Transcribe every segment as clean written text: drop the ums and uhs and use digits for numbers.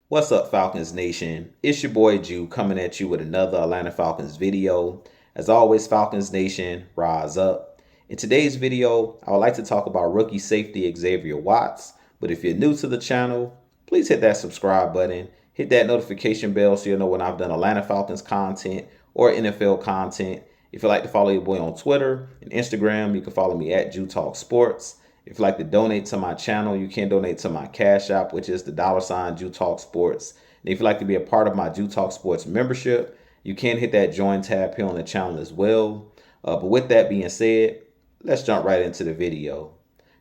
What's up, Falcons Nation? It's your boy Jew coming at you with another Atlanta Falcons video. As always, Falcons Nation, rise up. In today's video, I would like to talk about rookie safety Xavier Watts. But if you're new to the channel, please hit that subscribe button, hit that notification bell so you'll know when I've done Atlanta Falcons content or NFL content. If you'd like to follow your boy on Twitter and Instagram, you can follow me at Jew Talk Sports. If you'd like to donate to my channel, you can donate to my Cash App, which is the $ Jew Talk Sports. And if you'd like to be a part of my Jew Talk Sports membership, you can hit that join tab here on the channel as well. But with that being said, let's jump right into the video.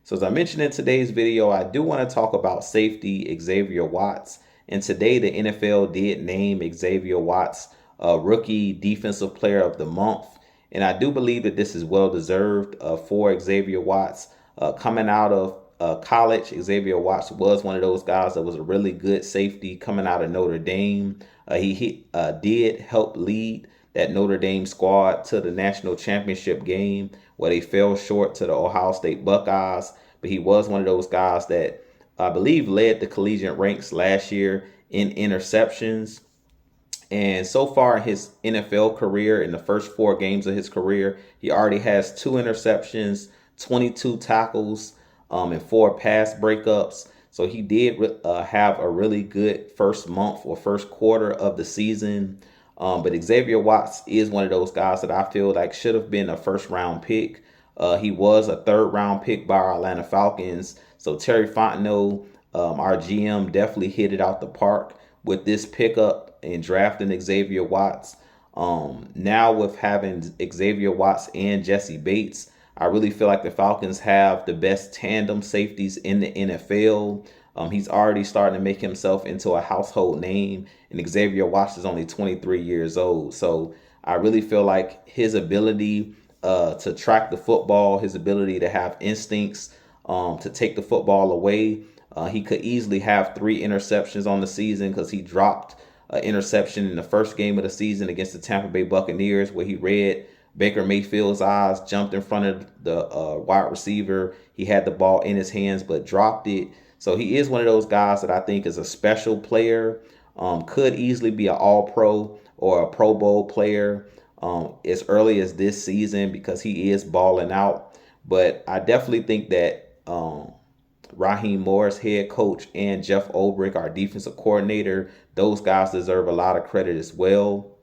So as I mentioned in today's video, I do want to talk about safety Xavier Watts. And today the NFL did name Xavier Watts Rookie Defensive Player of the Month. And I do believe that this is well deserved for Xavier Watts. Coming out of college, Xavier Watts was one of those guys that was a really good safety coming out of Notre Dame. He did help lead that Notre Dame squad to the national championship game where they fell short to the Ohio State Buckeyes. But he was one of those guys that I believe led the collegiate ranks last year in interceptions. And so far in his NFL career, in the first 4 games of his career, he already has 2 interceptions, 22 tackles, and 4 pass breakups. So he did have a really good first month or first quarter of the season. But Xavier Watts is one of those guys that I feel like should have been a first-round pick. He was a 3rd-round pick by our Atlanta Falcons. So Terry Fontenot, our GM, definitely hit it out the park with this pickup and drafting Xavier Watts. Now with having Xavier Watts and Jesse Bates, I really feel like the Falcons have the best tandem safeties in the NFL. He's already starting to make himself into a household name, and Xavier Watts is only 23 years old. So I really feel like his ability to track the football, his ability to have instincts to take the football away, he could easily have 3 interceptions on the season because he dropped an interception in the first game of the season against the Tampa Bay Buccaneers where he read Baker Mayfield's eyes, jumped in front of the wide receiver. He had the ball in his hands but dropped it. So he is one of those guys that I think is a special player, could easily be an All-Pro or a Pro Bowl player as early as this season because he is balling out. But I definitely think that Raheem Morris, head coach, and Jeff Ulbrich, our defensive coordinator, those guys deserve a lot of credit as well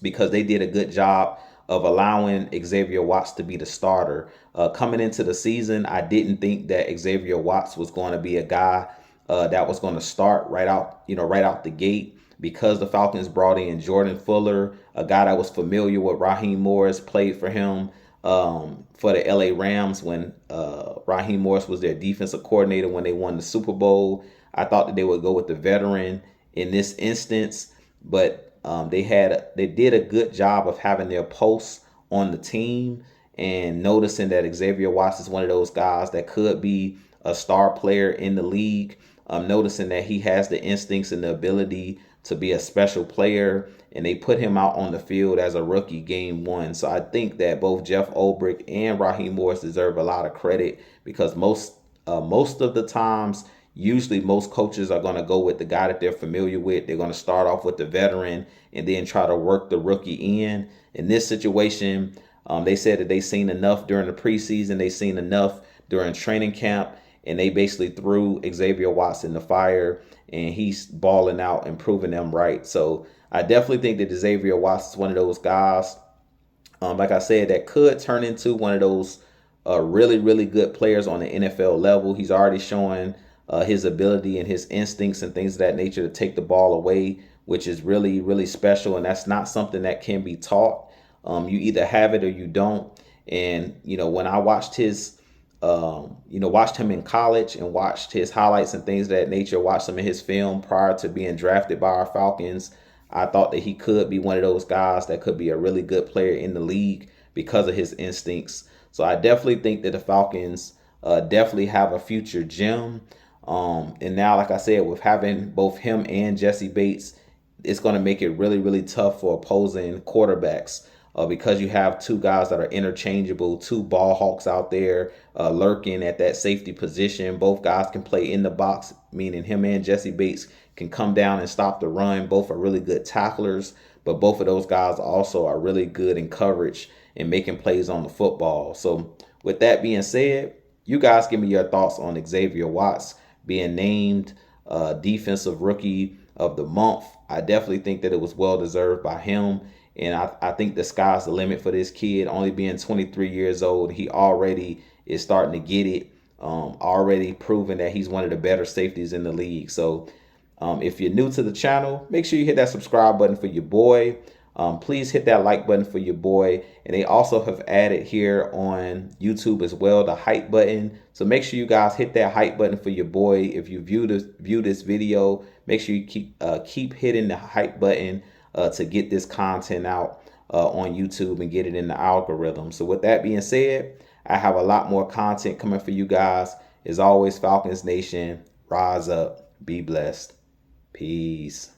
because they did a good job of allowing Xavier Watts to be the starter. Coming into the season, I didn't think that Xavier Watts was going to be a guy that was going to start right out the gate because the Falcons brought in Jordan Fuller, a guy that was familiar with Raheem Morris, played for him for the LA Rams when Raheem Morris was their defensive coordinator when they won the Super Bowl. I thought that they would go with the veteran in this instance, but they did a good job of having their pulse on the team and noticing that Xavier Watts is one of those guys that could be a star player in the league. Noticing that he has the instincts and the ability to be a special player, and they put him out on the field as a rookie game 1. So I think that both Jeff Ulbrich and Raheem Morris deserve a lot of credit because most of the times, usually most coaches are going to go with the guy that they're familiar with. They're going to start off with the veteran and then try to work the rookie in. In this situation, they said that they seen enough during the preseason. They seen enough during training camp, and they basically threw Xavier Watts in the fire, and he's balling out and proving them right. So I definitely think that Xavier Watts is one of those guys, like I said, that could turn into one of those really, really good players on the NFL level. He's already showing his ability and his instincts and things of that nature to take the ball away, which is really, really special. And that's not something that can be taught. You either have it or you don't. And, when I watched watched him in college and watched his highlights and things of that nature, watched some of his film prior to being drafted by our Falcons, I thought that he could be one of those guys that could be a really good player in the league because of his instincts. So I definitely think that the Falcons definitely have a future gem. And now, like I said, with having both him and Jesse Bates, it's going to make it really, really tough for opposing quarterbacks because you have 2 guys that are interchangeable, 2 ball hawks out there lurking at that safety position. Both guys can play in the box, meaning him and Jesse Bates can come down and stop the run. Both are really good tacklers, but both of those guys also are really good in coverage and making plays on the football. So with that being said, you guys give me your thoughts on Xavier Watts being named Defensive Rookie of the Month. I definitely think that it was well deserved by him. And I think the sky's the limit for this kid. Only being 23 years old, he already is starting to get it. Already proven that he's one of the better safeties in the league. So if you're new to the channel, make sure you hit that subscribe button for your boy. Please hit that like button for your boy. And they also have added here on YouTube as well the hype button. So make sure you guys hit that hype button for your boy. If you view this video, make sure you keep hitting the hype button to get this content out on YouTube and get it in the algorithm. So with that being said, I have a lot more content coming for you guys. As always, Falcons Nation, rise up, be blessed. Peace.